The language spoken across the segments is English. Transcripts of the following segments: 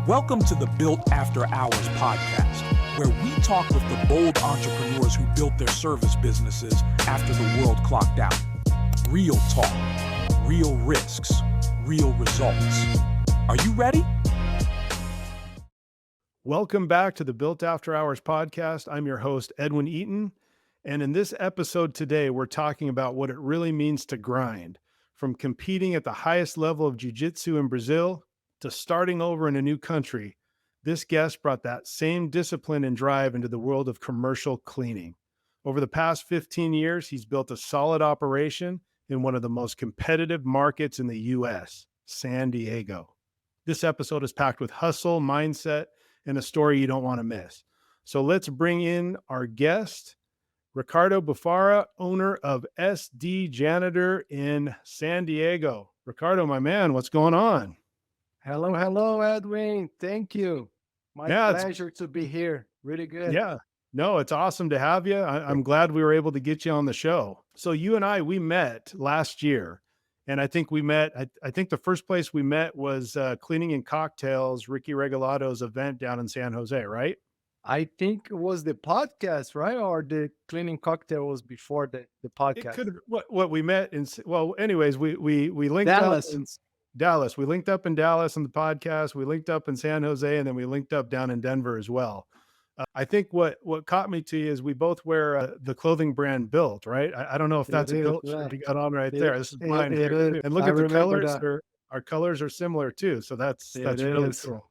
Welcome to the Built After Hours podcast, where we talk with the bold entrepreneurs who built their service businesses after the world clocked out. Real talk, real risks, real results. Are you ready? Welcome back to the Built After Hours podcast. I'm your host, Edwin Eaton. And in this episode today, we're talking about what it really means to grind, from competing at the highest level of jiu-jitsu in Brazil to starting over in a new country. This guest brought that same discipline and drive into the world of commercial cleaning. Over the past 15 years, he's built a solid operation in one of the most competitive markets in the U.S., San Diego. This episode is packed with hustle, mindset, and a story you don't want to miss. So let's bring in our guest, Ricardo Buffara, owner of SD Janitor in San Diego. Ricardo, my man, what's going on? Hello, Edwin. Thank you. My pleasure to be here. Really good. Yeah. No, it's awesome to have you. I'm glad we were able to get you on the show. So you and I, we met last year. And I think I think the first place we met was Cleaning and Cocktails, Ricky Regalado's event down in San Jose, right? I think it was the podcast, right? Or the Cleaning Cocktail was before the podcast. It could have, what we met in, well, anyways, we linked Dallas. up in Dallas. We linked up in Dallas on the podcast. We linked up in San Jose, and then we linked up down in Denver as well. I think what caught me to you is we both wear the clothing brand Built, right? I don't know if that's a Built shirt you got on right there. This is mine. And look at the colors. Our colors are similar too. So that's really cool.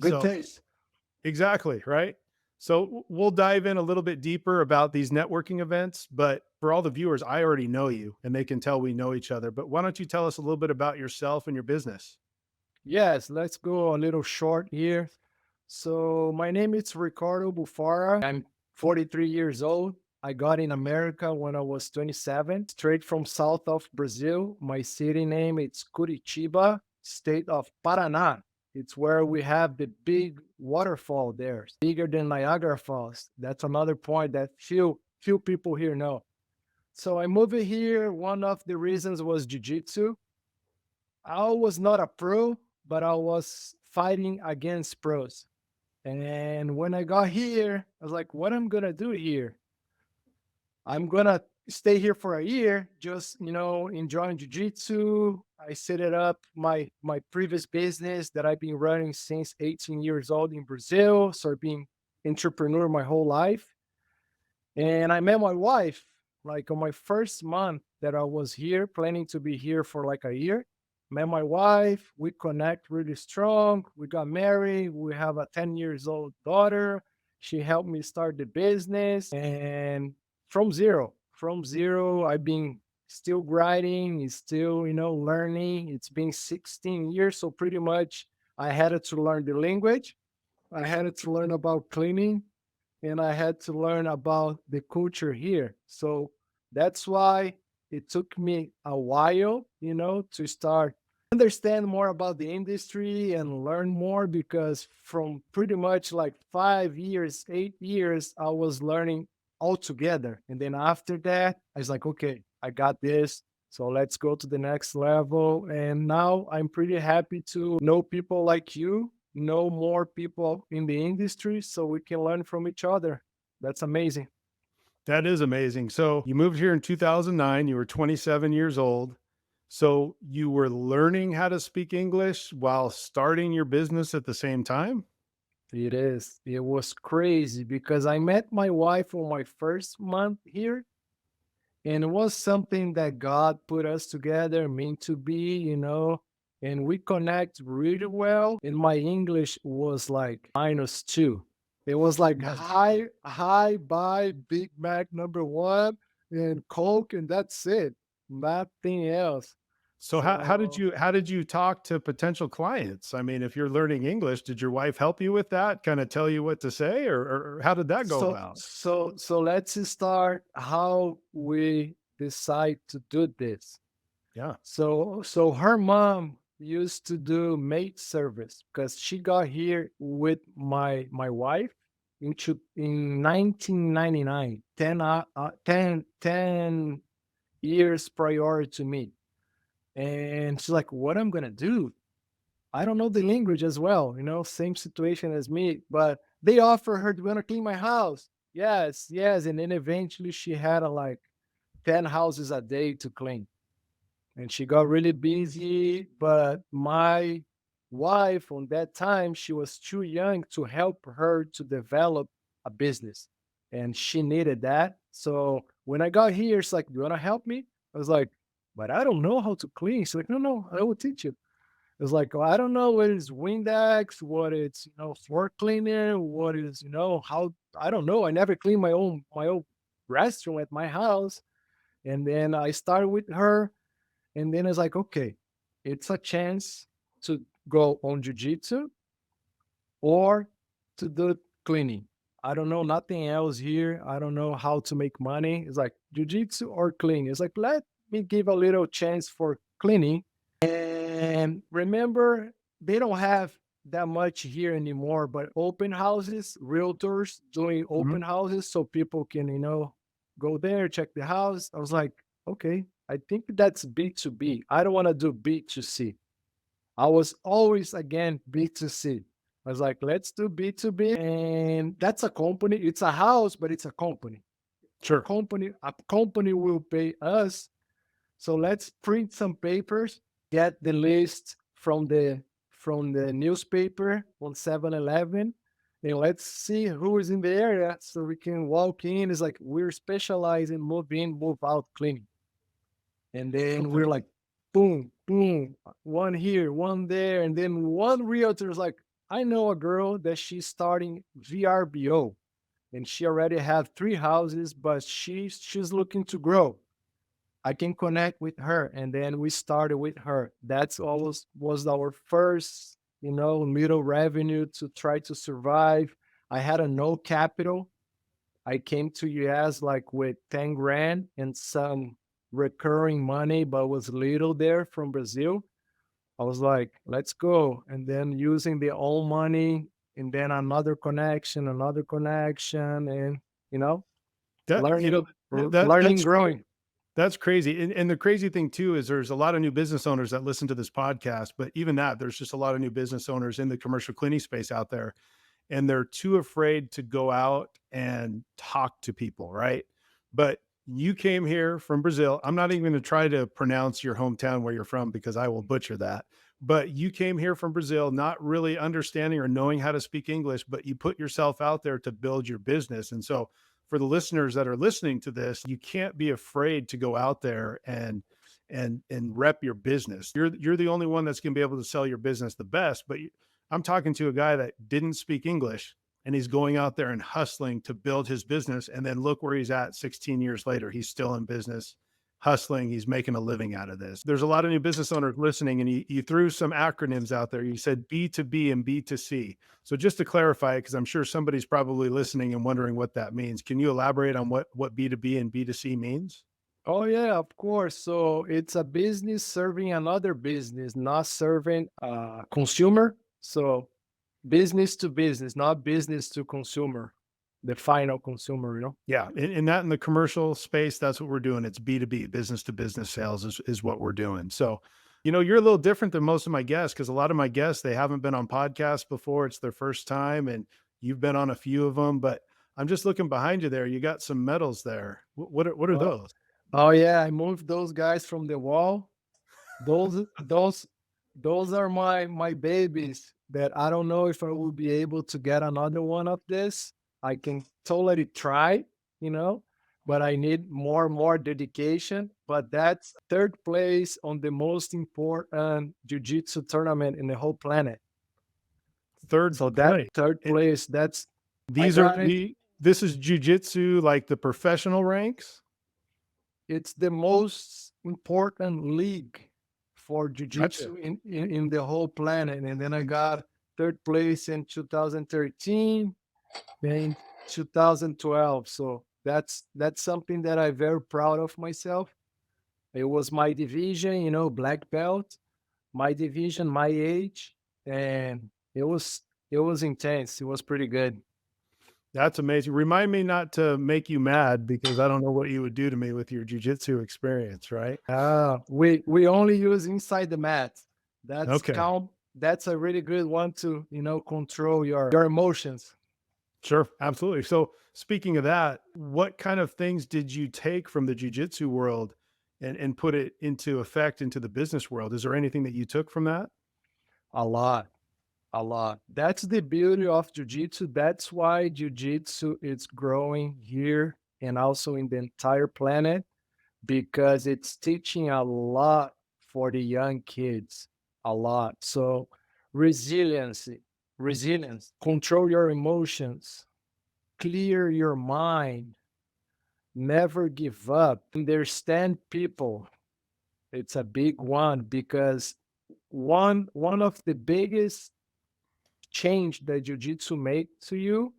Good taste. Exactly, right? So we'll dive in a little bit deeper about these networking events, but for all the viewers, I already know you and they can tell we know each other. But why don't you tell us a little bit about yourself and your business? Yes, let's go a little short here. So my name is Ricardo Buffara. I'm 43 years old. I got in America when I was 27, straight from south of Brazil. My city name is Curitiba, state of Paraná. It's where we have the big waterfall there, bigger than Niagara Falls. That's another point that few people here know. So I moved here. One of the reasons was jiu-jitsu. I was not a pro, but I was fighting against pros. And when I got here, I was like, what am I going to do here? I'm going to stay here for a year, just, enjoying jiu-jitsu. I set it up my previous business that I've been running since 18 years old in Brazil. So I've been entrepreneur my whole life. And I met my wife like on my first month that I was here, planning to be here for like a year. Met my wife, we connect really strong. We got married. We have a 10 years old daughter. She helped me start the business. And from zero, I've been still grinding, still, learning. It's been 16 years. So pretty much I had to learn the language. I had to learn about cleaning, and I had to learn about the culture here. So that's why it took me a while, to start understand more about the industry and learn more, because from pretty much like 5 years, 8 years, I was learning all together. And then after that, I was like, okay, I got this. So let's go to the next level. And now I'm pretty happy to know people like you, know more people in the industry so we can learn from each other. That's amazing. That is amazing. So you moved here in 2009. You were 27 years old. So you were learning how to speak English while starting your business at the same time? It is. It was crazy because I met my wife on my first month here. And it was something that God put us together, meant to be, and we connect really well. And my English was like -2. It was like hi, bye, Big Mac #1 and Coke, and that's it. Nothing else. So how did you talk to potential clients? I mean, if you're learning English, did your wife help you with that? Kind of tell you what to say, or how did that go about? So let's start how we decide to do this. Yeah. So her mom used to do maid service because she got here with my wife in 1999, 10 years prior to me. And she's like, what I'm going to do? I don't know the language as well, same situation as me, but they offer her, "Do you want to clean my house?" Yes, yes. And then eventually she had like 10 houses a day to clean. And she got really busy. But my wife, on that time, she was too young to help her to develop a business. And she needed that. So when I got here, it's like, "Do you want to help me?" I was like, "But I don't know how to clean." She's like, "No, no, I will teach you." It's like, "Oh, I don't know what is Windex, what it's, floor cleaner, what is, how, I don't know. I never cleaned my own restroom at my house." And then I started with her, and then it's like, okay, it's a chance to go on jiu-jitsu or to do cleaning. I don't know nothing else here. I don't know how to make money. It's like jiu-jitsu or cleaning. It's like, let me give a little chance for cleaning. And remember, they don't have that much here anymore, but open houses, realtors doing Mhm. open houses so people can, go there, check the house. I was like, okay, I think that's B2B. I don't want to do B2C. I was always again B2C. I was like, let's do B2B. And that's a company. It's a house, but it's a company. Sure. A company will pay us, so let's print some papers, get the list from the newspaper on 7-Eleven, and let's see who is in the area so we can walk in. It's like we're specialized in move in, move out cleaning. And then Okay. we're like, boom, boom, one here, one there. And then one realtor is like, "I know a girl that she's starting VRBO and she already have 3 houses, but she's looking to grow. I can connect with her." And then we started with her. That's always was our first, little revenue to try to survive. I had a no capital. I came to US like with 10 grand and some recurring money, but was little there from Brazil. I was like, let's go. And then using the own money and then another connection, and you know, That you learning, know learning, that's growing. That's crazy. And the crazy thing too is there's a lot of new business owners that listen to this podcast, but even that, there's just a lot of new business owners in the commercial cleaning space out there, and they're too afraid to go out and talk to people, right? But you came here from Brazil. I'm not even going to try to pronounce your hometown where you're from because I will butcher that. But you came here from Brazil, not really understanding or knowing how to speak English, but you put yourself out there to build your business. And so, for the listeners that are listening to this, you can't be afraid to go out there and rep your business. You're the only one that's going to be able to sell your business the best. But I'm talking to a guy that didn't speak English, and he's going out there and hustling to build his business. And then look where he's at 16 years later. He's still in business, hustling. He's making a living out of this. There's a lot of new business owners listening, and you threw some acronyms out there. You said B2B and B2C. So just to clarify, because I'm sure somebody's probably listening and wondering what that means, can you elaborate on what B2B and B2C means? Oh yeah, of course. So it's a business serving another business, not serving a consumer. So business to business, not business to consumer, the final consumer. Yeah, and that in the commercial space, that's what we're doing. It's B2B, business to business sales is what we're doing. So, you're a little different than most of my guests because a lot of my guests, they haven't been on podcasts before. It's their first time, and you've been on a few of them. But I'm just looking behind you there. You got some medals there. What are Oh, those? oh yeah, I moved those guys from the wall. Those are my babies that I don't know if I will be able to get another one of this. I can totally try, you know, but I need more dedication. But that's third place on the most important jiu-jitsu tournament in the whole planet. Third So that place. third And place, that's I these are got it. the this is jujitsu, like the professional ranks. It's the most important league for Gotcha. jiu-jitsu in the whole planet. And then I got third place in 2013 and 2012. So that's something that I'm very proud of myself. It was my division, black belt, my division, my age, and it was intense. It was pretty good. That's amazing. Remind me not to make you mad because I don't know what you would do to me with your jujitsu experience, right? We only use inside the mat. That's Okay. that's a really good one to, control your emotions. Sure, absolutely. So, speaking of that, what kind of things did you take from the jujitsu world and put it into effect into the business world? Is there anything that you took from that? A lot, a lot. That's the beauty of jiu-jitsu. That's why jiu-jitsu is growing here and also in the entire planet, because it's teaching a lot for the young kids, a lot. So resiliency, resilience, control your emotions, clear your mind, never give up, understand people. It's a big one, because one of the biggest change that jiu-jitsu make to you,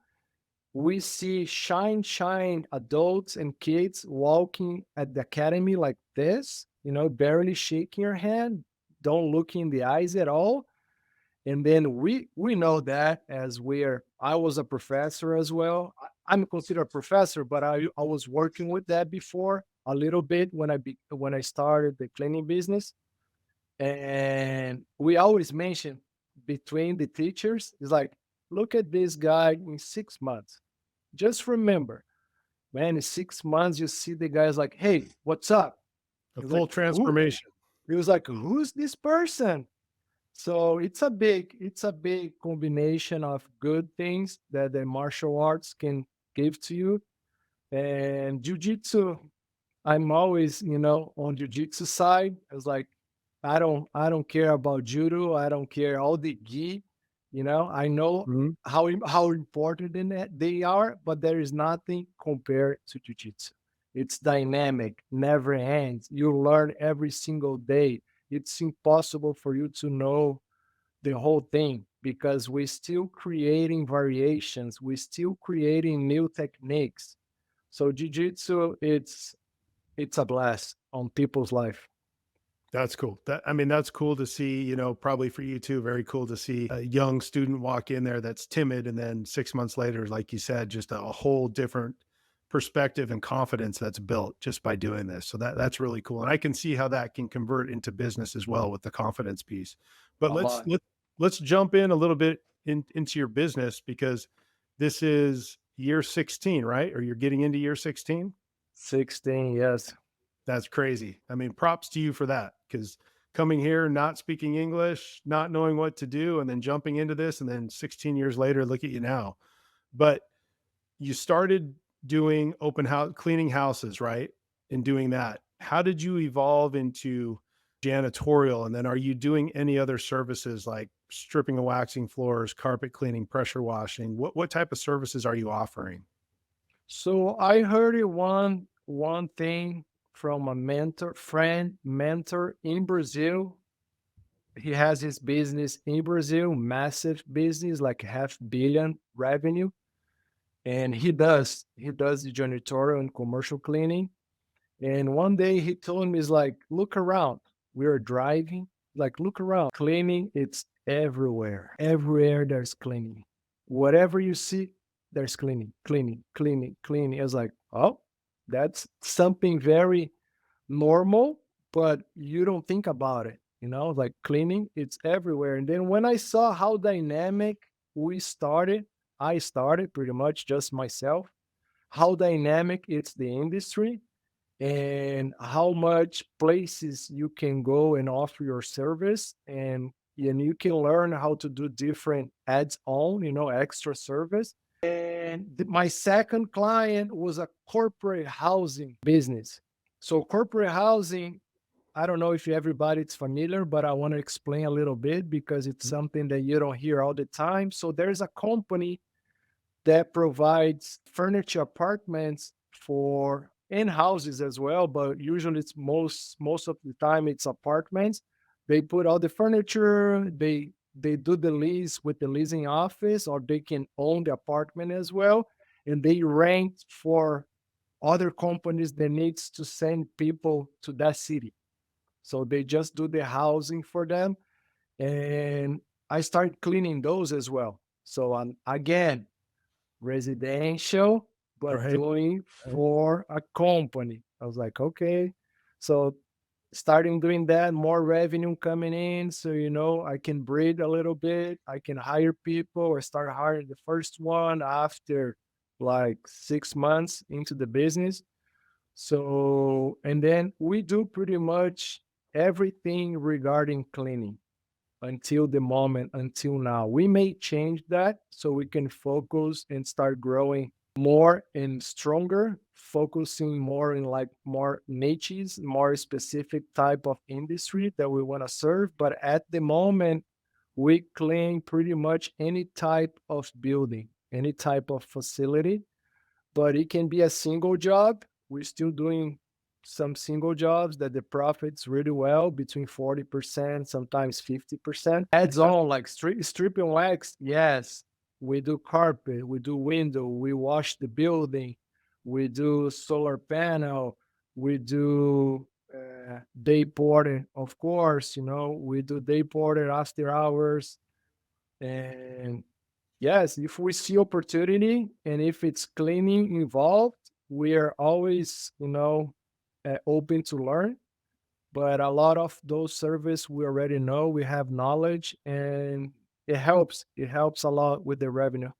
we see shine adults and kids walking at the academy like this, barely shaking your hand, don't look in the eyes at all. And then we know that, as I was a professor as well. I'm considered a professor, but I was working with that before a little bit when I started the cleaning business. And we always mention between the teachers is like, look at this guy in 6 months. Just remember, man, in 6 months you see the guy's like, hey, what's up? A He's like, full who? transformation. He was like, who's this person? So it's a big combination of good things that the martial arts can give to you. And jujitsu, I'm always, on jujitsu side. I was like, I don't care about judo. I don't care all the gi. I know Mhm. how important in that they are, but there is nothing compared to jujitsu. It's dynamic, never ends. You learn every single day. It's impossible for you to know the whole thing, because we're still creating variations, we're still creating new techniques. So jiu-jitsu, it's a blast on people's life. That's cool. That's cool to see, probably for you too, very cool to see a young student walk in there that's timid. And then 6 months later, like you said, just a whole different perspective and confidence that's built just by doing this. So that's really cool. And I can see how that can convert into business as well with the confidence piece. But A lot. let's jump in a little bit into your business, because this is year 16, right? Or you're getting into year 16? 16, yes. That's crazy. Props to you for that, because coming here, not speaking English, not knowing what to do, and then jumping into this, and then 16 years later, look at you now. But you started doing open house, cleaning houses, right? And doing that. How did you evolve into janitorial? And then are you doing any other services like stripping and waxing floors, carpet cleaning, pressure washing? What type of services are you offering? So I heard it one thing from a mentor in Brazil. He has his business in Brazil, massive business, like 500,000,000 revenue. And he does the janitorial and commercial cleaning. And one day he told me, "Is like, look around. We are driving. Like, look around. Cleaning, it's everywhere. Everywhere there's cleaning. Whatever you see, there's cleaning, cleaning, cleaning, cleaning." I was like, oh, that's something very normal, but you don't think about it. Like cleaning, it's everywhere. And then when I saw how dynamic we started, I started pretty much just myself, how dynamic it's the industry, and how much places you can go and offer your service, and you can learn how to do different ads on, extra service. And my second client was a corporate housing business. So corporate housing, I don't know if everybody's familiar, but I want to explain a little bit because it's something that you don't hear all the time. So there's a company that provides furniture apartments for in houses as well, but usually it's most of the time it's apartments. They put all the furniture, they do the lease with the leasing office, or they can own the apartment as well, and they rent for other companies that needs to send people to that city. So they just do the housing for them, and I start cleaning those as well. So again, residential, but Right. doing Right. for a company. I was like, okay. So starting doing that, more revenue coming in. So, I can breathe a little bit. I can hire people or start hiring the first one after like 6 months into the business. So, and then we do pretty much everything regarding cleaning until now. We may change that so we can focus and start growing more and stronger, focusing more in like more niches, more specific type of industry that we want to serve. But at the moment, we clean pretty much any type of building, any type of facility, but it can be a single job. We're still doing some single jobs that the profits really well, between 40%, sometimes 50%. Adds on like strip and wax. Yes, we do carpet, we do window, we wash the building, we do solar panel, we do day porter, of course, we do day porter after hours. And yes, if we see opportunity and if it's cleaning involved, we are always, open to learn. But a lot of those service we already know, we have knowledge, and it helps. It helps a lot with the revenue.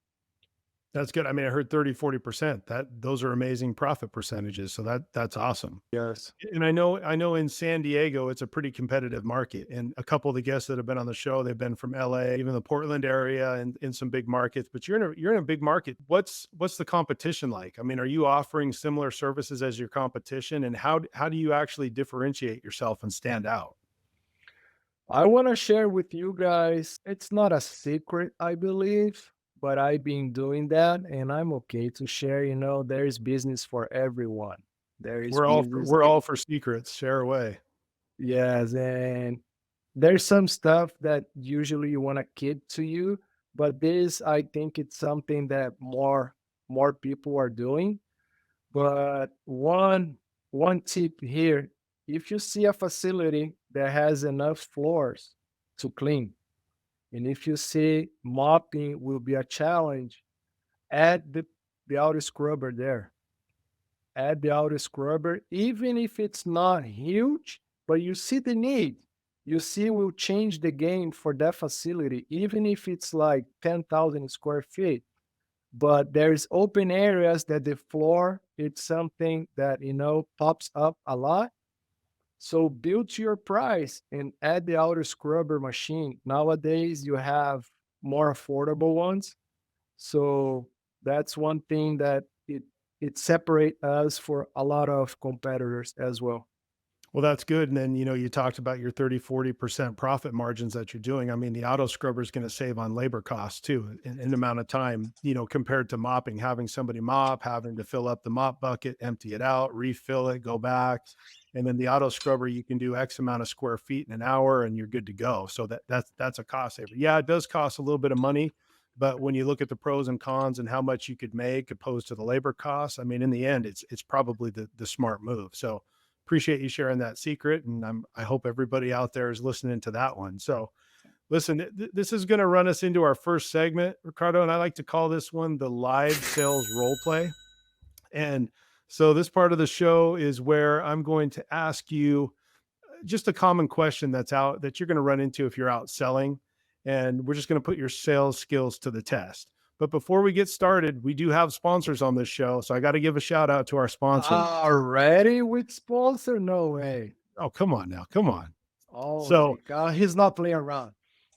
That's good. I mean, I heard 30, 40%. Those are amazing profit percentages. So that's awesome. Yes. And I know in San Diego, it's a pretty competitive market. And a couple of the guests that have been on the show, they've been from LA, even the Portland area, and in some big markets. But you're in a big market. What's the competition like? I mean, are you offering similar services as your competition? And how do you actually differentiate yourself and stand out? I want to share with you guys, it's not a secret, I believe, but I've been doing that and I'm okay to share, there is business for everyone. There is business. We're all for secrets. Share away. Yes, and there's some stuff that usually you want to keep to you, but this I think it's something that more people are doing. But one tip here, if you see a facility that has enough floors to clean, and if you see mopping will be a challenge, add the auto scrubber there. Add the auto scrubber, even if it's not huge, but you see the need. You see, will change the game for that facility, even if it's like 10,000 square feet. But there's open areas that the floor, it's something that, pops up a lot. So build to your price and add the outer scrubber machine. Nowadays, you have more affordable ones. So that's one thing that it separate us for a lot of competitors as well. Well, that's good. And then, you talked about your 30, 40% profit margins that you're doing. I mean, the auto scrubber is going to save on labor costs too, in amount of time, compared to mopping, having somebody mop, having to fill up the mop bucket, empty it out, refill it, go back. And then the auto scrubber, you can do X amount of square feet in an hour and you're good to go. So that's a cost saver. Yeah, it does cost a little bit of money, but when you look at the pros and cons and how much you could make opposed to the labor costs, I mean, in the end, it's probably the smart move. So appreciate you sharing that secret. And I hope everybody out there is listening to that one. So listen, this is going to run us into our first segment, Ricardo, and I like to call this one the live sales role play. And so this part of the show is where I'm going to ask you just a common question that you're going to run into if you're out selling. And we're just going to put your sales skills to the test. But before we get started, we do have sponsors on this show. So I got to give a shout out to our sponsor. Already with sponsor? No way. Oh, come on now. Come on. Oh, So God, he's not playing around.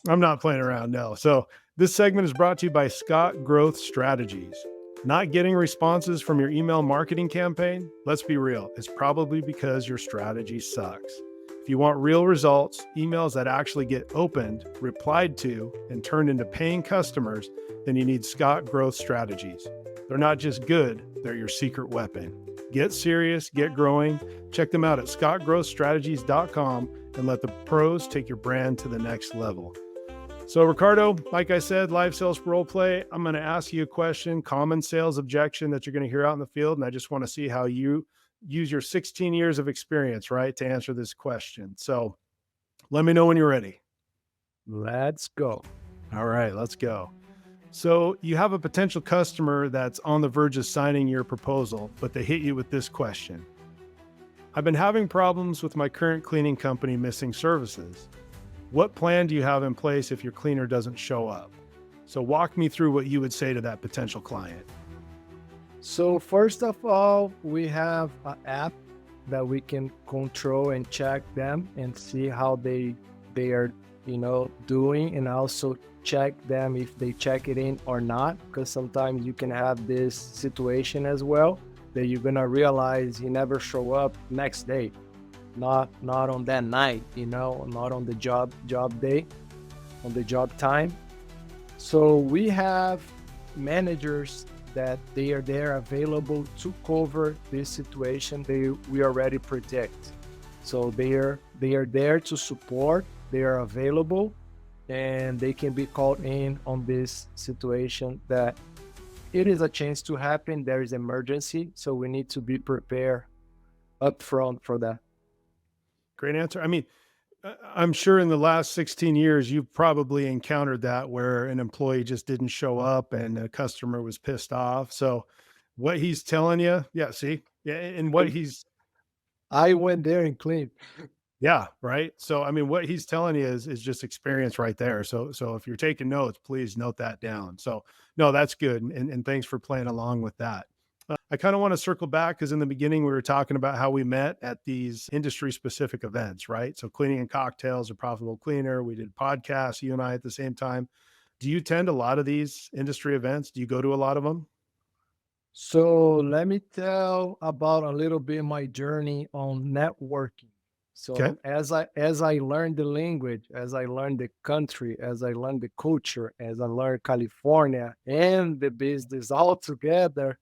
I'm not playing around. No. So this segment is brought to you by Scott Growth Strategies. Not getting responses from your email marketing campaign? Let's be real. It's probably because your strategy sucks. If you want real results, emails that actually get opened, replied to, and turned into paying customers, then you need Scott Growth Strategies. They're not just good, they're your secret weapon. Get serious, get growing. Check them out at scottgrowthstrategies.com and let the pros take your brand to the next level. So Ricardo, like I said, live sales role play. I'm going to ask you a question, common sales objection that you're going to hear out in the field. And I just want to see how you use your 16 years of experience, right, to answer this question. So let me know when you're ready. Let's go. All right, let's go. So you have a potential customer that's on the verge of signing your proposal, but they hit you with this question. I've been having problems with my current cleaning company missing services. What plan do you have in place if your cleaner doesn't show up? So walk me through what you would say to that potential client. So first of all, we have an app that we can control and check them and see how they are, doing, and also check them if they check it in or not. Because sometimes you can have this situation as well that you're gonna realize he never show up next day, not on that night, not on the job day, on the job time. So we have managers that they are there available to cover this situation. We already predict. So they are there to support. They are available, and they can be called in on this situation that it is a chance to happen. There is emergency, so we need to be prepared upfront for that. Great answer. I mean, I'm sure in the last 16 years, you've probably encountered that where an employee just didn't show up and a customer was pissed off. So what he's telling you, yeah, see, yeah, and what he's, I went there and cleaned. yeah, right. So I mean, what he's telling you is just experience right there. So if you're taking notes, please note that down. So no, that's good, and thanks for playing along with that. I kind of want to circle back because in the beginning we were talking about how we met at these industry specific events, right? So cleaning and cocktails, a profitable cleaner. We did podcasts, you and I at the same time. Do you attend a lot of these industry events? Do you go to a lot of them? So let me tell about a little bit my journey on networking. Okay. So as I learned the language, as I learned the country, as I learned the culture, as I learned California and the business all together,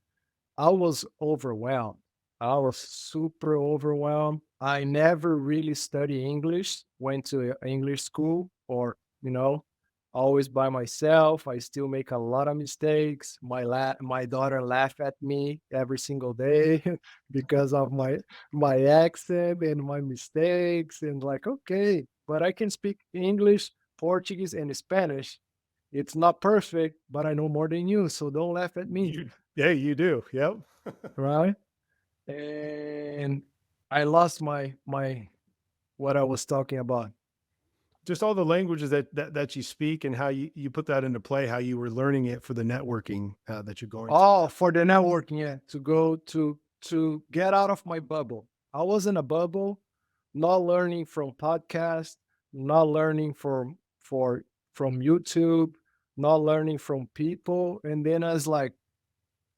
I was overwhelmed. I was super overwhelmed. I never really studied English, went to English school, or, always by myself. I still make a lot of mistakes. My daughter laugh at me every single day because of my accent and my mistakes, and like, okay, but I can speak English, Portuguese, and Spanish. It's not perfect, but I know more than you, so don't laugh at me. Yeah, you do. Yep. Right? And I lost my what I was talking about. Just all the languages that you speak and how you put that into play, how you were learning it for the networking that you're going to. Oh, for the networking, yeah, to go to get out of my bubble. I was in a bubble, not learning from podcasts, not learning from YouTube, not learning from people. And then I was like,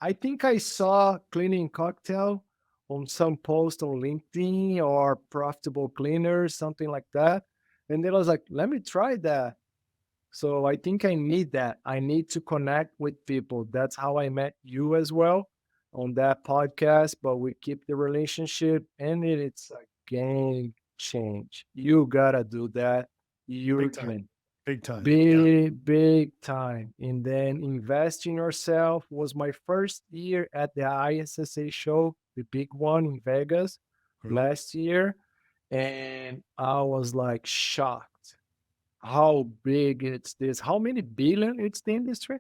I think I saw cleaning cocktail on some post on LinkedIn or profitable cleaners, something like that. And then I was like, let me try that. So I think I need that. I need to connect with people. That's how I met you as well on that podcast. But we keep the relationship, and it's a game change. You gotta do that. Big time. Urgent. Big time. Yeah. Big, big time. And then invest in yourself was my first year at the ISSA show, the big one in Vegas Mhm. last year. And I was like shocked how big it's this. How many billion it's the industry?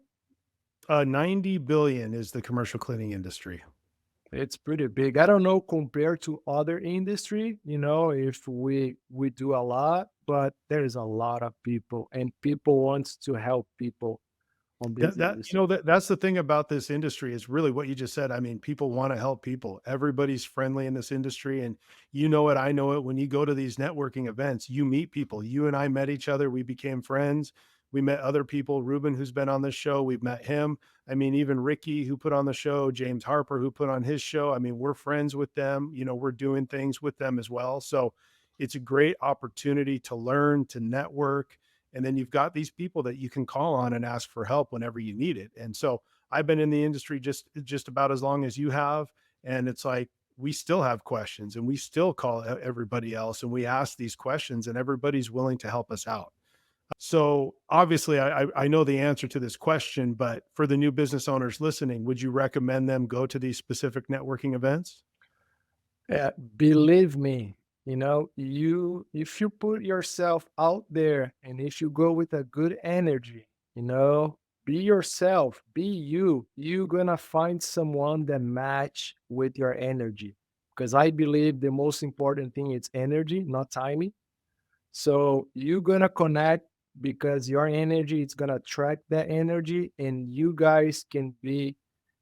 90 billion is the commercial cleaning industry. It's pretty big. I don't know compared to other industry, if we do a lot, but there is a lot of people, and people wants to help people on this industry. That's the thing about this industry is really what you just said. I mean, people want to help people. Everybody's friendly in this industry, and you know it, I know it. When you go to these networking events, you meet people. You and I met each other. We became friends. We met other people. Ruben, who's been on this show, we've met him. I mean, even Ricky, who put on the show, James Harper, who put on his show. I mean, we're friends with them. We're doing things with them as well. So it's a great opportunity to learn, to network, and then you've got these people that you can call on and ask for help whenever you need it. And so I've been in the industry just about as long as you have, and it's like we still have questions and we still call everybody else and we ask these questions, and everybody's willing to help us out. So obviously I know the answer to this question, but for the new business owners listening, would you recommend them go to these specific networking events? Believe me, if you put yourself out there and if you go with a good energy, be yourself, be you, you're gonna find someone that match with your energy. because I believe the most important thing is energy, not timing. So you're gonna connect because your energy is gonna attract that energy, and you guys can be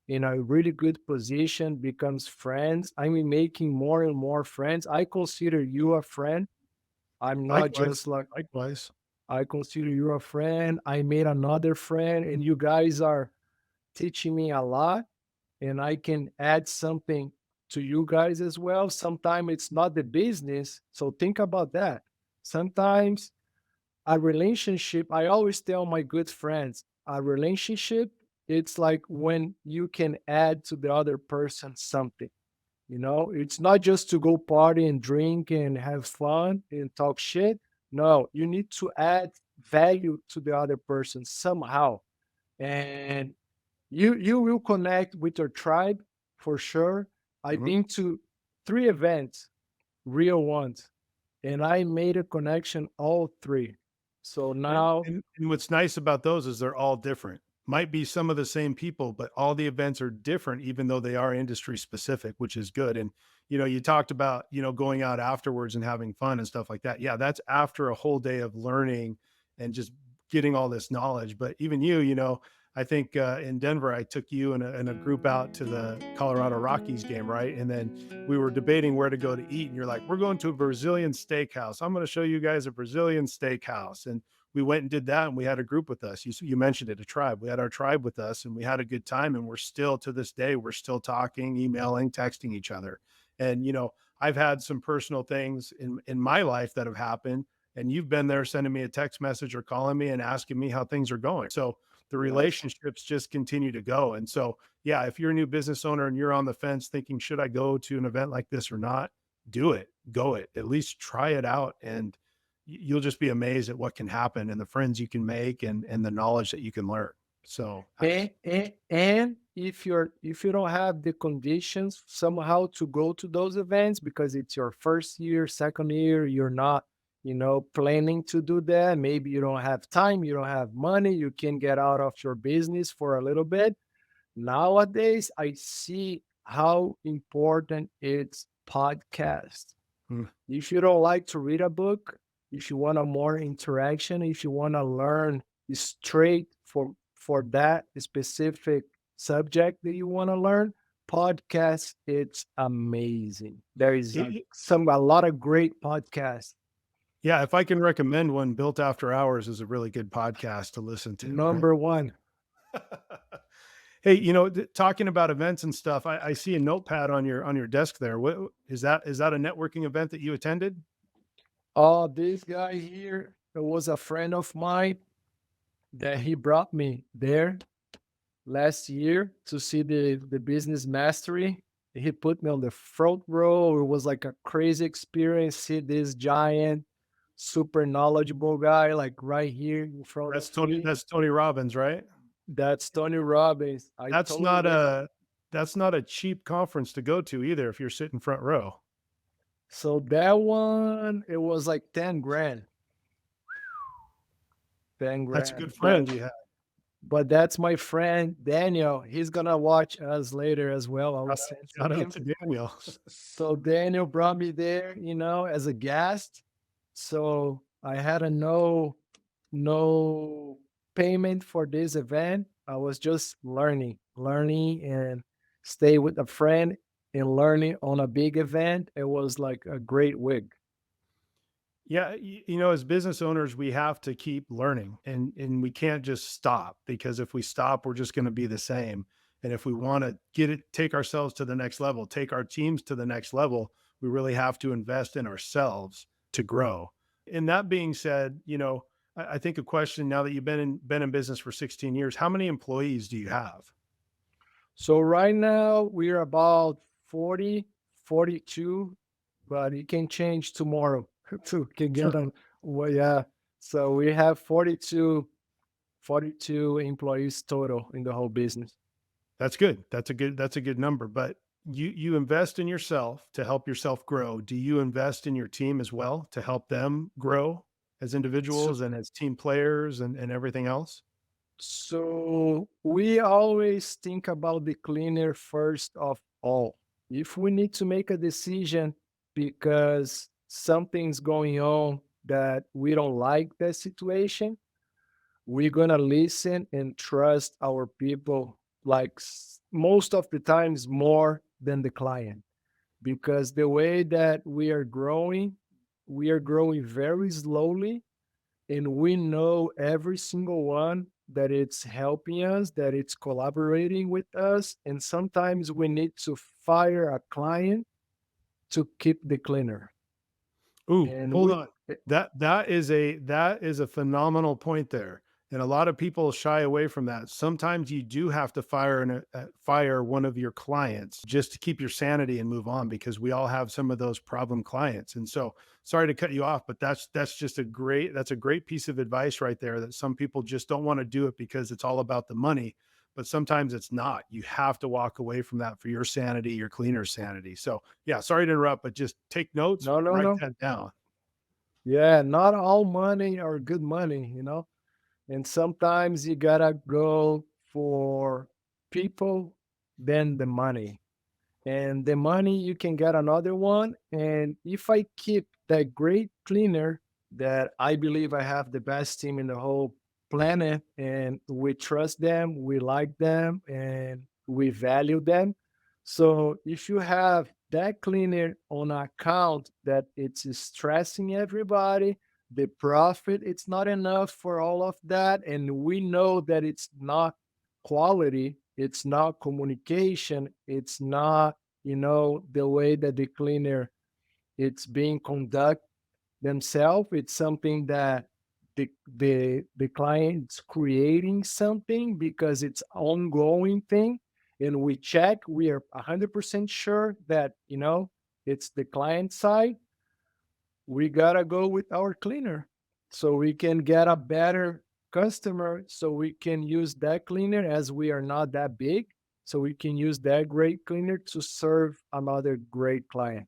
in a really good position, becomes friends. I mean, making more and more friends. I consider you a friend. I'm not Likewise, just like likewise. I consider you a friend. I made another friend, and you guys are teaching me a lot, and I can add something to you guys as well. Sometimes it's not the business. So think about that. Sometimes a relationship, I always tell my good friends, a relationship, it's like when you can add to the other person something. It's not just to go party and drink and have fun and talk shit. No, you need to add value to the other person somehow. And you will connect with your tribe for sure. I've Mhm. been to 3 events, real ones, and I made a connection all three. So And, now, and and what's nice about those is they're all different. Might be some of the same people, but all the events are different, even though they are industry specific, which is good. And you talked about going out afterwards and having fun and stuff like that. Yeah, that's after a whole day of learning and just getting all this knowledge. But even I think in Denver, I took you and a group out to the Colorado Rockies game, right? And then we were debating where to go to eat, and you're like, "We're going to a Brazilian steakhouse. I'm going to show you guys a Brazilian steakhouse." And we went and did that, and we had a group with us. You mentioned it, a tribe. We had our tribe with us, and we had a good time. And we're still to this day, we're still talking, emailing, texting each other. And I've had some personal things in my life that have happened, and you've been there sending me a text message or calling me and asking me how things are going. So the yes. relationships just continue to go. And so, yeah, if you're a new business owner and you're on the fence thinking, should I go to an event like this or not? Do it, go it, at least try it out. And you'll just be amazed at what can happen and the friends you can make and the knowledge that you can learn. So And if you don't have the conditions somehow to go to those events because it's your first year, second year, you're not, planning to do that. Maybe you don't have time, you don't have money, you can get out of your business for a little bit. Nowadays, I see how important it's podcast. mm, If you don't like to read a book, if you want a more interaction, if you want to learn straight for that specific subject that you want to learn, podcast it's amazing. There is it- a lot of great podcasts. yeah, if I can recommend one, Built After Hours is a really good podcast to listen to. Right? Number one. Hey, talking about events and stuff, I see a notepad on your desk there. What is that? Is that a networking event that you attended? Oh, this guy here, it was a friend of mine that he brought me there last year to see the business mastery. He put me on the front row. It was like a crazy experience. See this giant, super knowledgeable guy like right here in front That's of Tony. me. That's Tony Robbins, right? That's Tony Robbins. I That's totally not a that's not a cheap conference to go to either if you're sitting front row. So that one, it was like 10 grand. 10 That's a grand. good But friend you have. but that's my friend Daniel. He's gonna watch us later as well. I will Shout send shout to out him. to Daniel. So Daniel brought me there, as a guest. So I had a no payment for this event. I was just learning and stay with a friend and learning on a big event. It was like a great week. Yeah, as business owners, we have to keep learning and we can't just stop because if we stop, we're just going to be the same. And if we want to take ourselves to the next level, take our teams to the next level, we really have to invest in ourselves to grow. And that being said, I think a question now that you've been in business for 16 years, how many employees do you have? So right now we're about 40, 42, but it can change tomorrow to can get Sure. on. Well, yeah. So we have 42 employees total in the whole business. That's good. That's a good number. But you invest in yourself to help yourself grow. Do you invest in your team as well to help them grow as So, individuals and as team players and everything else? so we always think about the cleaner first of all. If we need to make a decision because something's going on that we don't like that situation, we're gonna listen and trust our people like most of the times more than the client, because the way that we are growing very slowly, and we know every single one that it's helping us, that it's collaborating with us, and sometimes we need to fire a client to keep the cleaner. Ooh, And hold we on. That is a phenomenal point there, and a lot of people shy away from that. Sometimes you do have to fire one of your clients just to keep your sanity and move on, because we all have some of those problem clients. And so, sorry to cut you off, but that's a great piece of advice right there. That some people just don't want to do it because it's all about the money, but sometimes it's not. You have to walk away from that for your sanity, your cleaner's sanity. So yeah, sorry to interrupt, but just take notes, no, no, write no. that down. Yeah, not all money are good money, you know? And sometimes you gotta go for people than the money. And the money you can get another one. And if I keep that great cleaner that I believe I have the best team in the whole planet, and we trust them, we like them, and we value them. So if you have that cleaner on account that it's stressing everybody, the profit it's not enough for all of that, and we know that it's not quality, it's not communication, it's not, the way that the cleaner it's being conduct themselves. It's something that the client's creating something because it's ongoing thing, and we check, we are 100% sure that it's the client side. We gotta go with our cleaner so we can get a better customer, so we can use that cleaner as we are not that big, so we can use that great cleaner to serve another great client.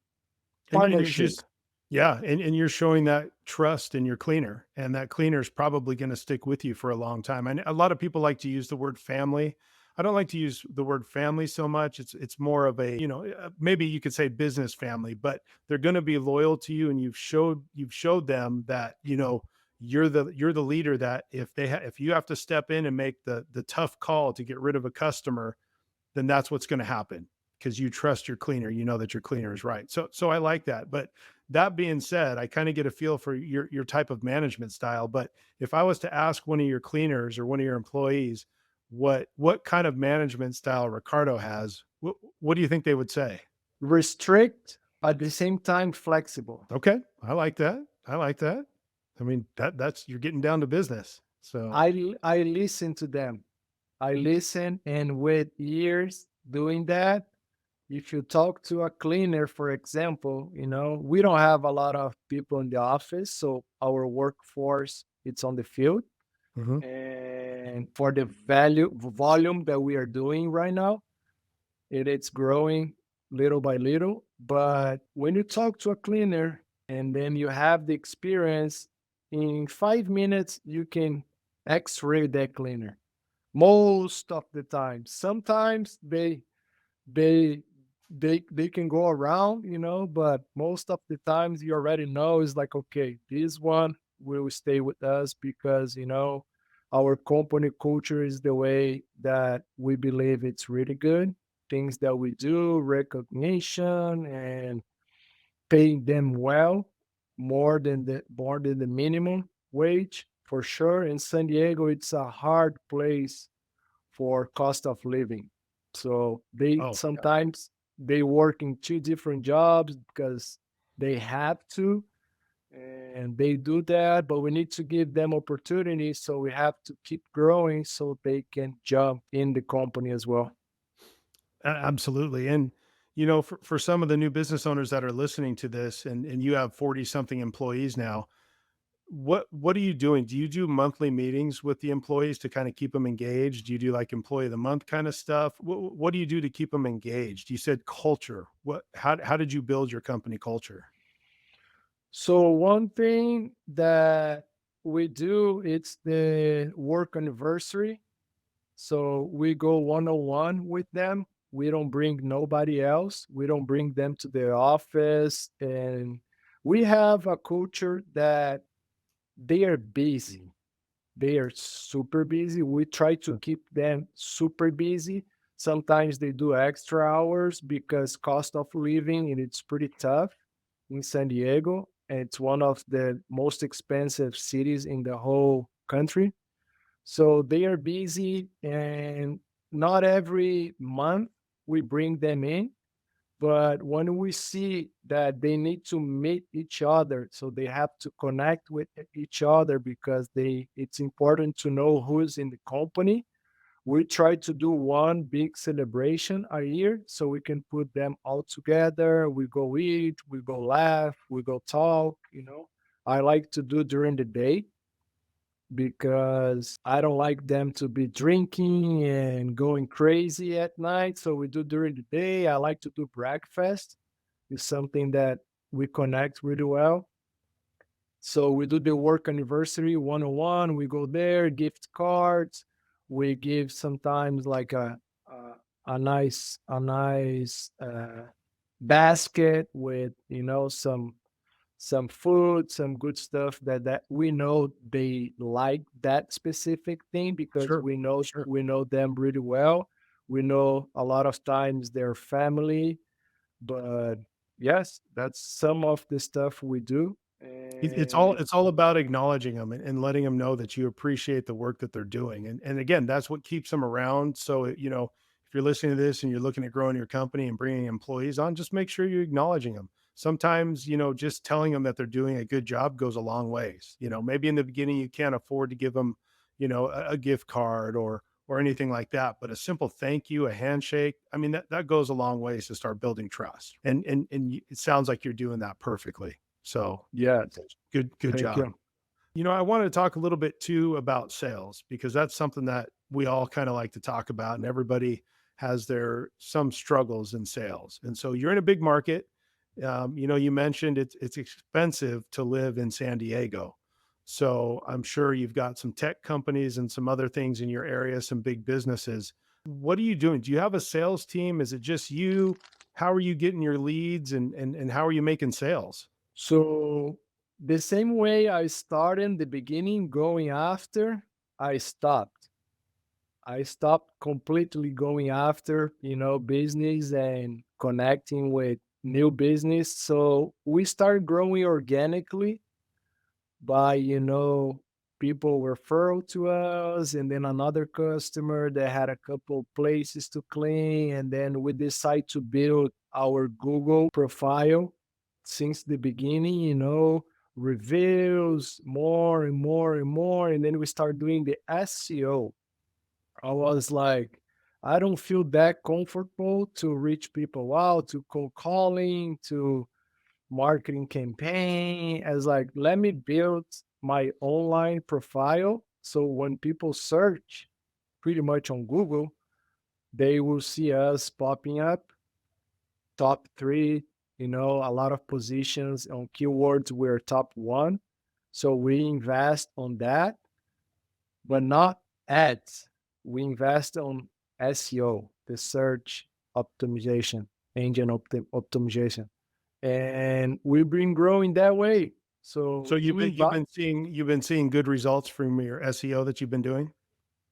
And you're Partnership. just yeah, and you're showing that trust in your cleaner, and that cleaner is probably going to stick with you for a long time. And a lot of people like to use the word family. I don't like to use the word family so much. It's more of a, maybe you could say business family, but they're going to be loyal to you, and you've showed them that, you're the leader, that if you have to step in and make the tough call to get rid of a customer, then that's what's going to happen, because you trust your cleaner. You know that your cleaner is right. So I like that. But that being said, I kind of get a feel for your type of management style. But if I was to ask one of your cleaners or one of your employees what kind of management style Ricardo has, what do you think they would say? Restrict, at the same time flexible. Okay, I like that. I like that. I mean, that's you're getting down to business. So I listen to them. I listen, and with years doing that, if you talk to a cleaner, for example, we don't have a lot of people in the office, so our workforce it's on the field. mhm. And for the value volume that we are doing right now, it's growing little by little. But when you talk to a cleaner and then you have the experience, in 5 minutes you can x-ray that cleaner most of the time. Sometimes they they can go around, but most of the times you already know is like, okay, this one will stay with us because our company culture is the way that we believe it's really good. Things that we do, recognition, and paying them well, more than the minimum wage for sure. In San Diego, it's a hard place for cost of living. So they Oh, yeah. sometimes they work in two different jobs because they have to, and they do that, but we need to give them opportunities, so we have to keep growing so they can jump in the company as well. Absolutely. And for some of the new business owners that are listening to this, and you have 40 something employees now, what are you doing? Do you do monthly meetings with the employees to kind of keep them engaged? Do you do like employee of the month kind of stuff? What do you do to keep them engaged? You said culture. How did you build your company culture? So one thing that we do, it's the work anniversary. So we go one-on-one with them. We don't bring nobody else. We don't bring them to the office. And we have a culture that they are busy. They are super busy. We try to keep them super busy. Sometimes they do extra hours because cost of living and it's pretty tough in San Diego. And it's one of the most expensive cities in the whole country. So they are busy, and not every month we bring them in. But when we see that they need to meet each other, so they have to connect with each other because it's important to know who's in the company. We try to do one big celebration a year so we can put them all together. We go eat, we go laugh, we go talk. I like to do during the day because I don't like them to be drinking and going crazy at night. So we do during the day. I like to do breakfast. It's something that we connect really well. So we do the work anniversary 101. We go there, gift cards. We give sometimes like a nice basket with some food, some good stuff that we know they like that specific thing because Sure. we know Sure. we know them really well. We know a lot of times their family, but yes, that's some of the stuff we do. It's all And it's all about acknowledging them and letting them know that you appreciate the work that they're doing. And again, that's what keeps them around. So, if you're listening to this and you're looking at growing your company and bringing employees on, just make sure you're acknowledging them. Sometimes, just telling them that they're doing a good job goes a long ways. Maybe in the beginning you can't afford to give them, a gift card or anything like that, but a simple thank you, a handshake, I mean, that goes a long ways to start building trust. It sounds like you're doing that perfectly. So yes, good thank job. you. I wanted to talk a little bit too about sales because that's something that we all kind of like to talk about, and everybody has some struggles in sales. And so you're in a big market. You mentioned it's expensive to live in San Diego. So I'm sure you've got some tech companies and some other things in your area, some big businesses. What are you doing? Do you have a sales team? Is it just you? How are you getting your leads and how are you making sales? So the same way I started in the beginning going after, I stopped. I stopped completely going after, business and connecting with new business. So we started growing organically by, people referral to us and then another customer that had a couple places to clean. And then we decided to build our Google profile since the beginning, reviews more and more and more. And then we start doing the SEO. I was like, I don't feel that comfortable to reach people out, to cold calling, to marketing campaign. As like, let me build my online profile. So when people search pretty much on Google, they will see us popping up top three, a lot of positions on keywords. We're top one. So we invest on that, but not ads. We invest on SEO, the search optimization, engine optimization, and we've been growing that way. So So you've been you've been seeing you've been seeing good results from your SEO that you've been doing?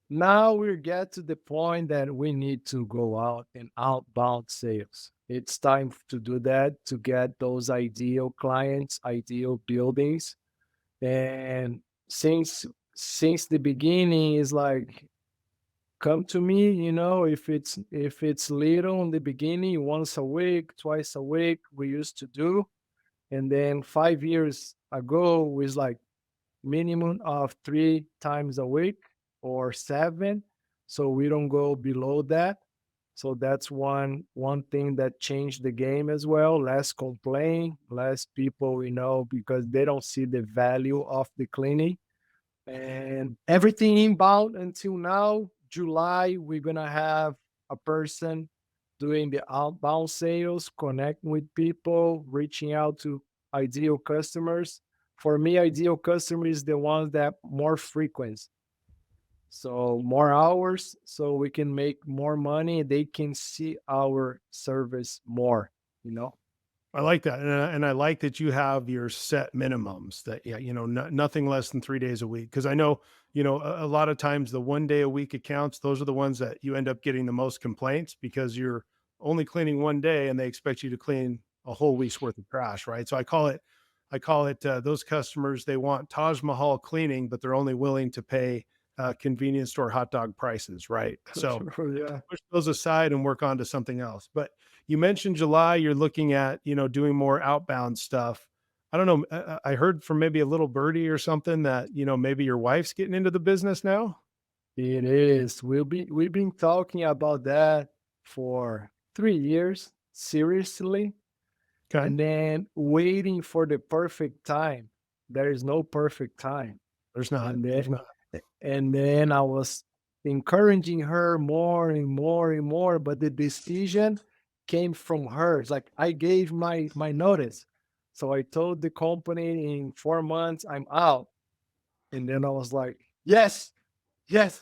now we get to the point that we need to go out and outbound sales. It's time to do that to get those ideal clients, ideal buildings. And since the beginning is like come to me, if it's little in the beginning, once a week, twice a week, we used to do. And then 5 years ago was like minimum of 3 times a week or seven. So we don't go below that. So that's one thing that changed the game as well. Less complaint, less people, because they don't see the value of the clinic. And everything inbound until now, July, we're gonna have a person doing the outbound sales, connecting with people, reaching out to ideal customers. For me, ideal customer is the ones that more frequent. So more hours, so we can make more money. They can see our service more, you know? I like that, and I like that you have your set minimums that, yeah, nothing less than 3 days a week. Because I know, a lot of times the 1 day a week accounts, those are the ones that you end up getting the most complaints because you're only cleaning 1 day and they expect you to clean a whole week's worth of trash, right? So I call it those customers, they want Taj Mahal cleaning, but they're only willing to pay convenience store hot dog prices, right? So Yeah. push those aside and work on to something else. But you mentioned July, you're looking at, doing more outbound stuff. I don't know. I heard from maybe a little birdie or something that, maybe your wife's getting into the business now. It is. We've been talking about that for 3 years, seriously, Okay. and then waiting for the perfect time. There is no perfect time. There's not. And There's then not. and then I was encouraging her more and more and more, but the decision came from her. It's like I gave my notice. So I told the company in 4 months I'm out. And then I was like, yes, yes,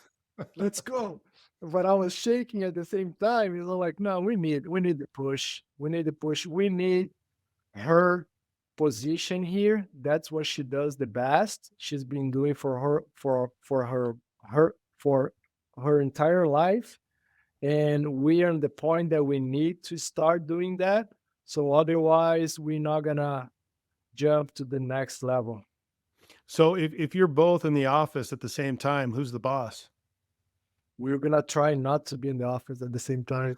let's go. But I was shaking at the same time. Like, no, we need the push. We need the push. We need her position here. That's what she does the best. She's been doing for her entire life. And we are on the point that we need to start doing that. So otherwise, we're not gonna jump to the next level. So if you're both in the office at the same time, who's the boss? We're gonna try not to be in the office at the same time.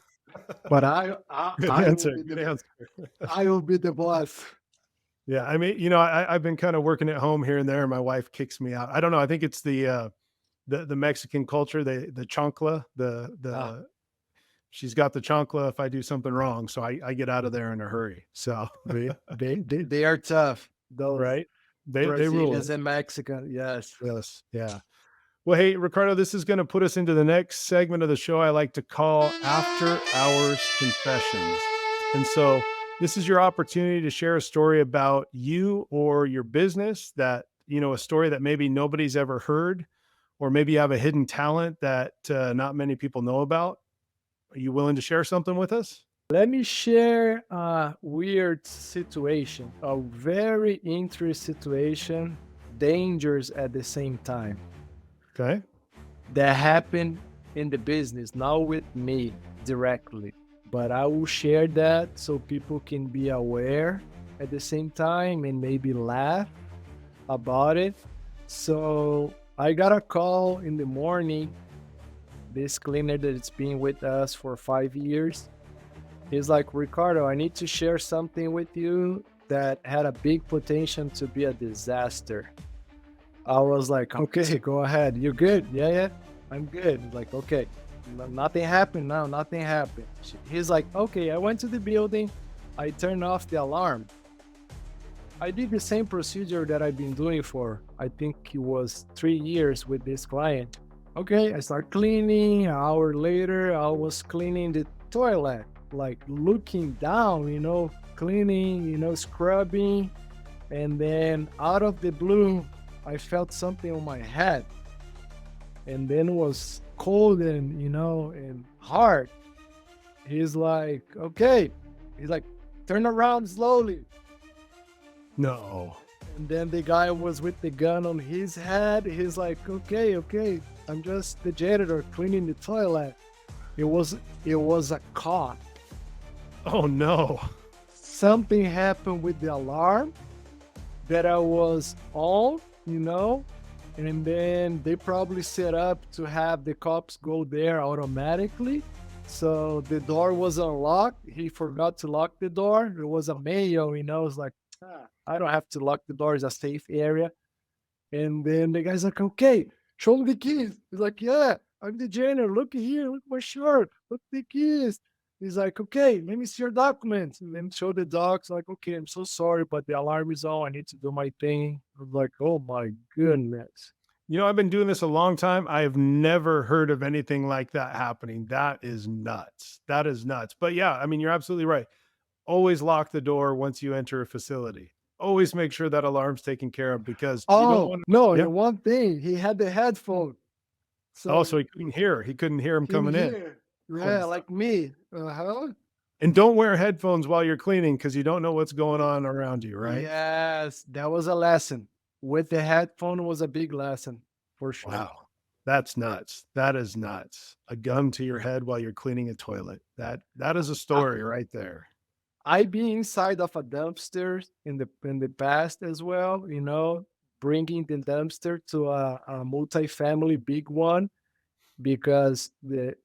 But Good I will answer. be Good the answer. I will be the boss. Yeah. I mean, I've been kind of working at home here and there. And my wife kicks me out. I don't know. I think it's the Mexican culture, the chancla, Ah, she's got the chancla if I do something wrong. So I get out of there in a hurry. So, they are tough. Those right. They rule Brazilians it. and Mexican, yes. Yes. Yeah. Well, hey, Ricardo, this is going to put us into the next segment of the show I like to call After Hours Confessions. And so this is your opportunity to share a story about you or your business that, a story that maybe nobody's ever heard, or maybe you have a hidden talent that not many people know about. Are you willing to share something with us? Let me share a weird situation, a very interesting situation, dangerous at the same time, Okay. that happened in the business, not with me directly. But I will share that so people can be aware at the same time and maybe laugh about it. So I got a call in the morning. This cleaner that's been with us for 5 years, he's like, Ricardo, I need to share something with you that had a big potential to be a disaster. I was like, okay, go ahead. You good? Yeah, yeah, I'm good. He's like, okay, nothing happened. No, nothing happened. He's like, okay, I went to the building. I turned off the alarm. I did the same procedure that I've been doing for, I think it was 3 years with this client. Okay, I start cleaning. An hour later, I was cleaning the toilet, like looking down, cleaning, scrubbing. And then out of the blue, I felt something on my head. And then it was cold and hard. He's like, okay. He's like, turn around slowly. No. And then the guy was with the gun on his head. He's like, okay, okay. I'm just the janitor cleaning the toilet. It was a cop. Oh, no. Something happened with the alarm that I was on, and then they probably set up to have the cops go there automatically. So the door was unlocked. He forgot to lock the door. There was a mail, it's like, I don't have to lock the door. It's a safe area. And then the guy's like, okay, show me the keys. He's like, yeah, I'm the janitor. Look here, look my shirt, look the keys. He's like, okay, let me see your documents. And then show the docs, like, okay, I'm so sorry, but the alarm is on. I need to do my thing. I was like, oh my goodness. I've been doing this a long time. I have never heard of anything like that happening. That is nuts. That is nuts. But yeah, I mean, you're absolutely right. Always lock the door once you enter a facility. Always make sure that alarm's taken care of because you don't Oh, want to. no, Yeah. and one thing, he had the headphone. Oh, So so he couldn't hear. He couldn't hear him him coming in. here, Oh, yeah, like me. Uh-huh. and don't wear headphones while you're cleaning because you don't know what's going on around you, right? Yes, that was a lesson. With the headphone was a big lesson for sure. Wow. That's nuts. That is nuts. A gun to your head while you're cleaning a toilet. That is a I, story right there. I be inside of a dumpster in the past as well. Bringing the dumpster to a multi-family big one because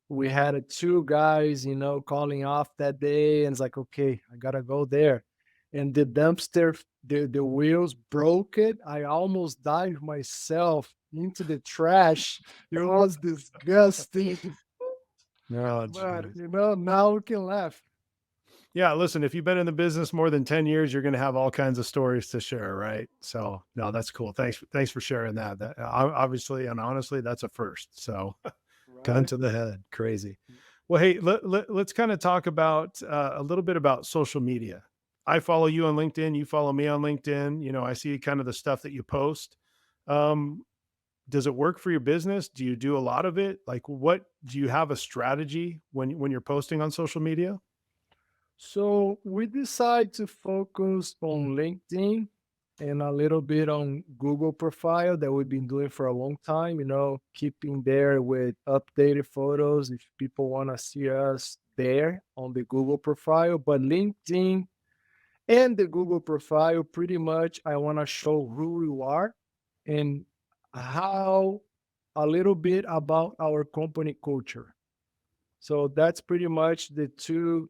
we had two guys, calling off that day, and it's like, okay, I gotta go there, and the dumpster, the wheels broke it. I almost dived myself into the trash. It was disgusting, No, but geez. now we can laugh. Yeah, listen, if you've been in the business more than 10 years, you're going to have all kinds of stories to share, right? So, no, that's cool. Thanks for sharing that. That obviously and honestly, that's a first. So, gun Right? to the head, crazy. Well, hey, let's kind of talk about a little bit about social media. I follow you on LinkedIn. You follow me on LinkedIn. I see kind of the stuff that you post. Um, does it work for your business? Do you do a lot of it? Like, what do you have a strategy when you're posting on social media? So we decide to focus on LinkedIn and a little bit on Google profile that we've been doing for a long time, keeping there with updated photos if people want to see us there on the Google profile. But LinkedIn and the Google profile, pretty much, I want to show who you are and how a little bit about our company culture. So that's pretty much the two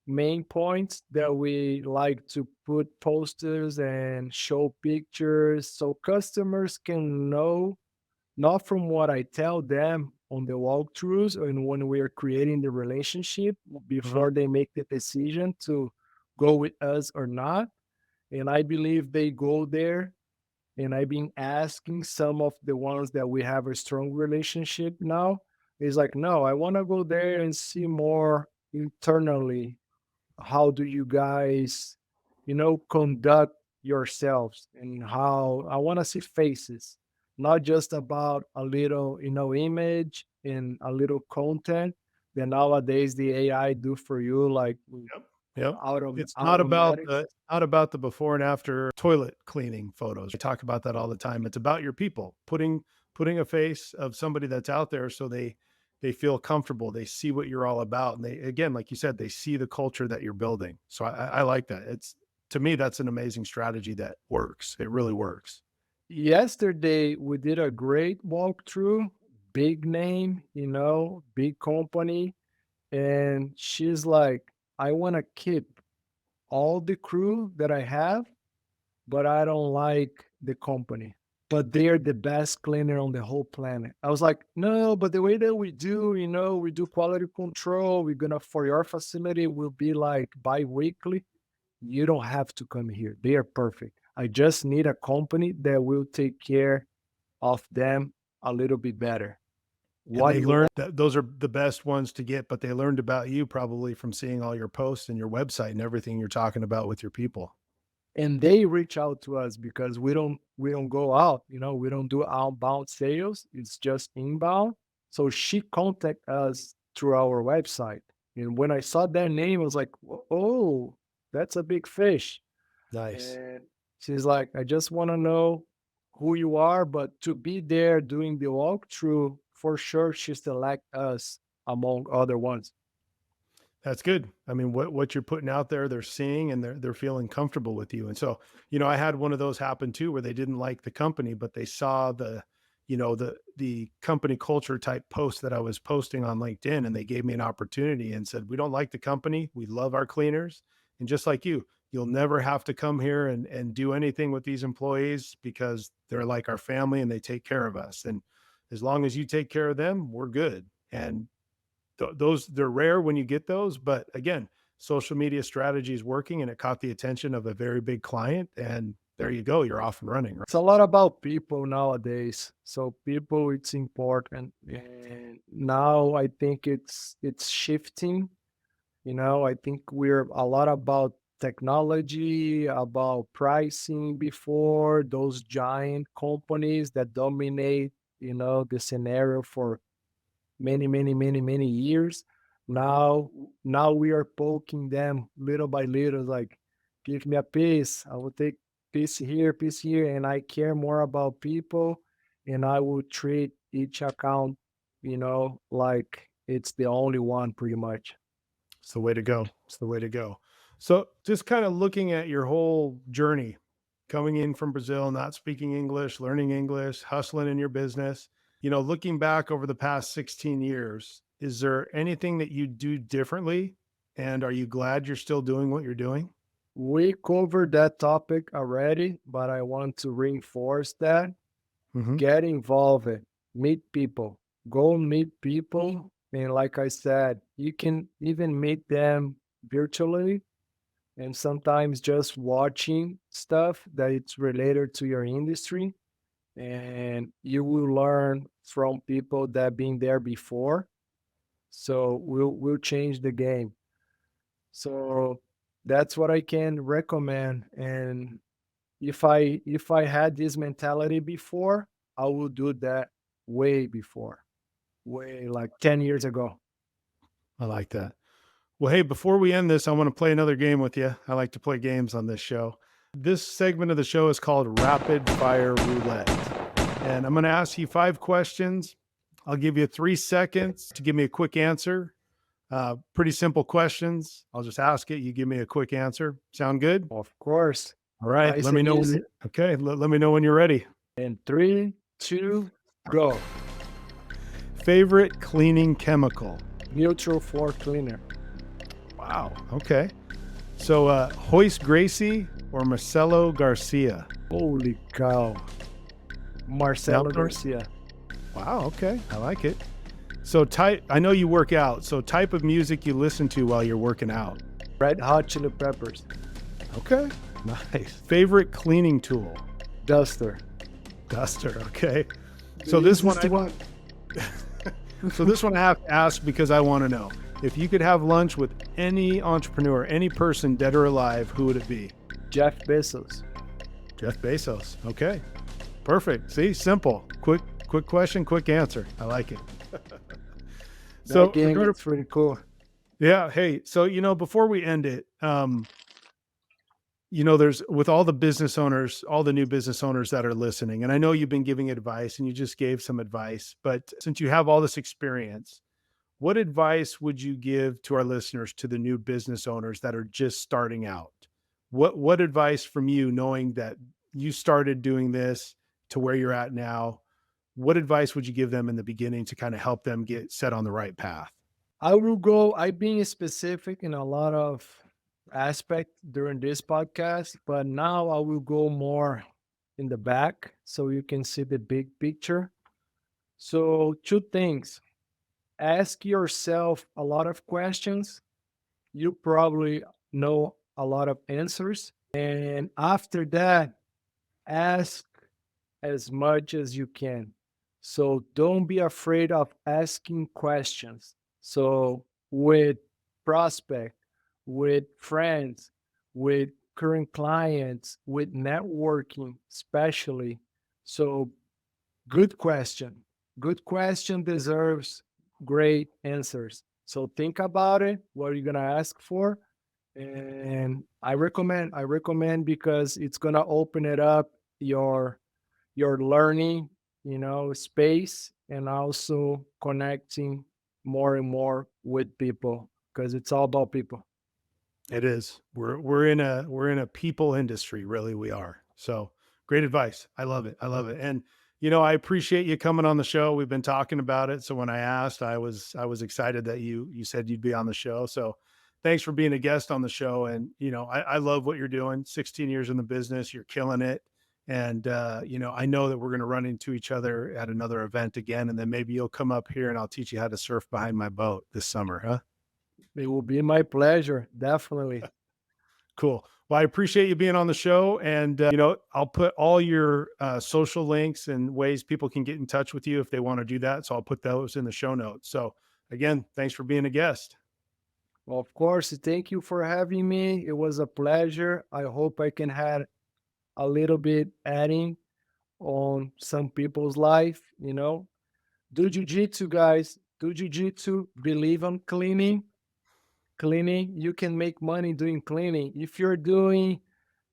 main points that we like to put posters and show pictures so customers can know, not from what I tell them on the walkthroughs and when we are creating the relationship Mhm. before they make the decision to go with us or not. And I believe they go there, and I've been asking some of the ones that we have a strong relationship now. It's like, no, I want to go there and see more internally. How do you guys, conduct yourselves, and how I want to see faces, not just about a little, image and a little content that nowadays the AI do for you, like Yep. Yep. out of It's automatics. not about the before and after toilet cleaning photos. I talk about that all the time. It's about your people, putting a face of somebody that's out there so they feel comfortable. They see what you're all about. And they, again, like you said, they see the culture that you're building. So I like that. It's, to me, that's an amazing strategy that works. It really works. Yesterday, we did a great walkthrough, big name, big company. And she's like, I want to keep all the crew that I have, but I don't like the company. But they're the best cleaner on the whole planet. I was like, no, but the way that we do, we do quality control. We're going to, for your facility, will be like bi weekly. You don't have to come here. They are perfect. I just need a company that will take care of them a little bit better. And What they you learned want. that those are the best ones to get, but they learned about you probably from seeing all your posts and your website and everything you're talking about with your people. And they reach out to us because we don't go out, we don't do outbound sales. It's just inbound. So she contact us through our website. And when I saw their name, I was like, oh, that's a big fish. Nice. And she's like, I just want to know who you are, but to be there doing the walkthrough, for sure, she select us among other ones. That's good. I mean, what you're putting out there, they're seeing and they're feeling comfortable with you. And so, I had one of those happen too, where they didn't like the company, but they saw the company culture type post that I was posting on LinkedIn, and they gave me an opportunity and said, "We don't like the company. We love our cleaners, and just like you'll never have to come here and do anything with these employees because they're like our family and they take care of us. And as long as you take care of them, we're good." And those, they're rare when you get those, but again, social media strategy is working and it caught the attention of a very big client, and there you go, you're off and running, right? It's a lot about people nowadays. So people, it's important. And now I think it's shifting. I think we're a lot about technology, about pricing before those giant companies that dominate, the scenario for many years. Now, now we are poking them little by little, like, give me a piece. I will take piece here, and I care more about people, and I will treat each account, like it's the only one, pretty much. It's the way to go. It's the way to go. So, just kind of looking at your whole journey, coming in from Brazil, not speaking English, learning English, hustling in your business, looking back over the past 16 years, is there anything that you do differently? And are you glad you're still doing what you're doing? We covered that topic already, but I want to reinforce that. Hmm. Get involved, meet people, go meet people. And like I said, you can even meet them virtually, and sometimes just watching stuff that it's related to your industry. And you will learn from people that been there before. So we'll change the game. So that's what I can recommend. And if I had this mentality before, I would do that way before, way like 10 years ago. I like that. Well, hey, before we end this, I want to play another game with you. I like to play games on this show. This segment of the show is called Rapid Fire Roulette. And I'm going to ask you 5 questions. I'll give you 3 seconds to give me a quick answer. Pretty simple questions. I'll just ask it. You give me a quick answer. Sound good? Of course. All right. Nice Let me and know easy. okay. Let me know when you're ready. And 3, 2, go. Favorite cleaning chemical? Neutral floor cleaner. Wow. Okay. So, Hoist Gracie or Marcelo Garcia? Holy cow. Marcelo Yep. Garcia. Wow. Okay. I like it. So, I know you work out. So, type of music you listen to while you're working out. Red Hot Chili Peppers. Okay. Nice. Favorite cleaning tool? Duster. Duster. Okay. So this one, so this one I have to ask because I want to know. If you could have lunch with any entrepreneur, any person, dead or alive, who would it be? Jeff Bezos. Jeff Bezos. Okay. Perfect. See, simple. Quick question, quick answer. I like it. So, That game Ricardo, is pretty cool. yeah. Hey, so, before we end it, there's with all the business owners, all the new business owners that are listening, and I know you've been giving advice and you just gave some advice, but since you have all this experience, what advice would you give to our listeners, to the new business owners that are just starting out? What advice from you, knowing that you started doing this to where you're at now, what advice would you give them in the beginning to kind of help them get set on the right path? I've been specific in a lot of aspect during this podcast, but now I will go more in the back so you can see the big picture. So 2 things. Ask yourself a lot of questions. You probably know a lot of answers. And after that, ask as much as you can. So don't be afraid of asking questions. So with prospect, with friends, with current clients, with networking, especially. So good question. Good question deserves great answers. So think about it, what are you gonna ask for? And I recommend because it's gonna open it up your learning, space, and also connecting more and more with people because it's all about people. It is. We're in a people industry, really we are. So, great advice. I love it. I love it. And I appreciate you coming on the show. We've been talking about it. So when I asked, I was excited that you said you'd be on the show. So thanks for being a guest on the show. And I love what you're doing. 16 years in the business, you're killing it. And I know that we're going to run into each other at another event again, and then maybe you'll come up here and I'll teach you how to surf behind my boat this summer, huh? It will be my pleasure, definitely. Cool. Well, I appreciate you being on the show, and I'll put all your social links and ways people can get in touch with you if they want to do that. So I'll put those in the show notes. So again, thanks for being a guest. Well, of course, thank you for having me. It was a pleasure. I hope I can have a little bit adding on some people's life. Do jiu-jitsu, guys. do jiu-jitsu, believe on cleaning. Cleaning, you can make money doing cleaning. If you're doing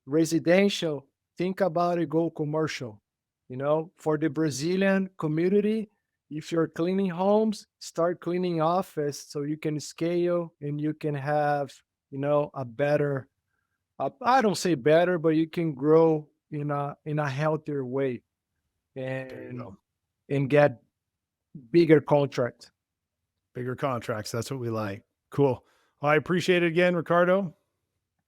residential, think about it, go commercial. For the Brazilian community, if you're cleaning homes, start cleaning office so you can scale and you can have, a better, I don't say better, but you can grow in a healthier way There you and go. get bigger contracts. Bigger contracts. That's what we like. Cool. Well, I appreciate it again, Ricardo.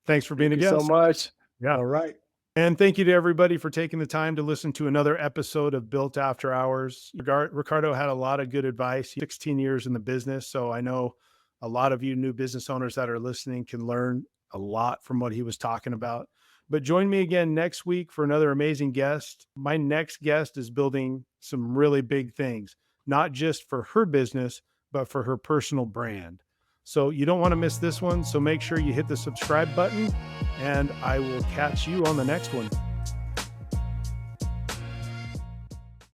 Thanks for being Thank a you so guest. much. Yeah. All right. And thank you to everybody for taking the time to listen to another episode of Built After Hours. Ricardo had a lot of good advice. 16 years in the business. So I know a lot of you new business owners that are listening can learn a lot from what he was talking about. But join me again next week for another amazing guest. My next guest is building some really big things, not just for her business, but for her personal brand. So you don't want to miss this one. So make sure you hit the subscribe button, and I will catch you on the next one.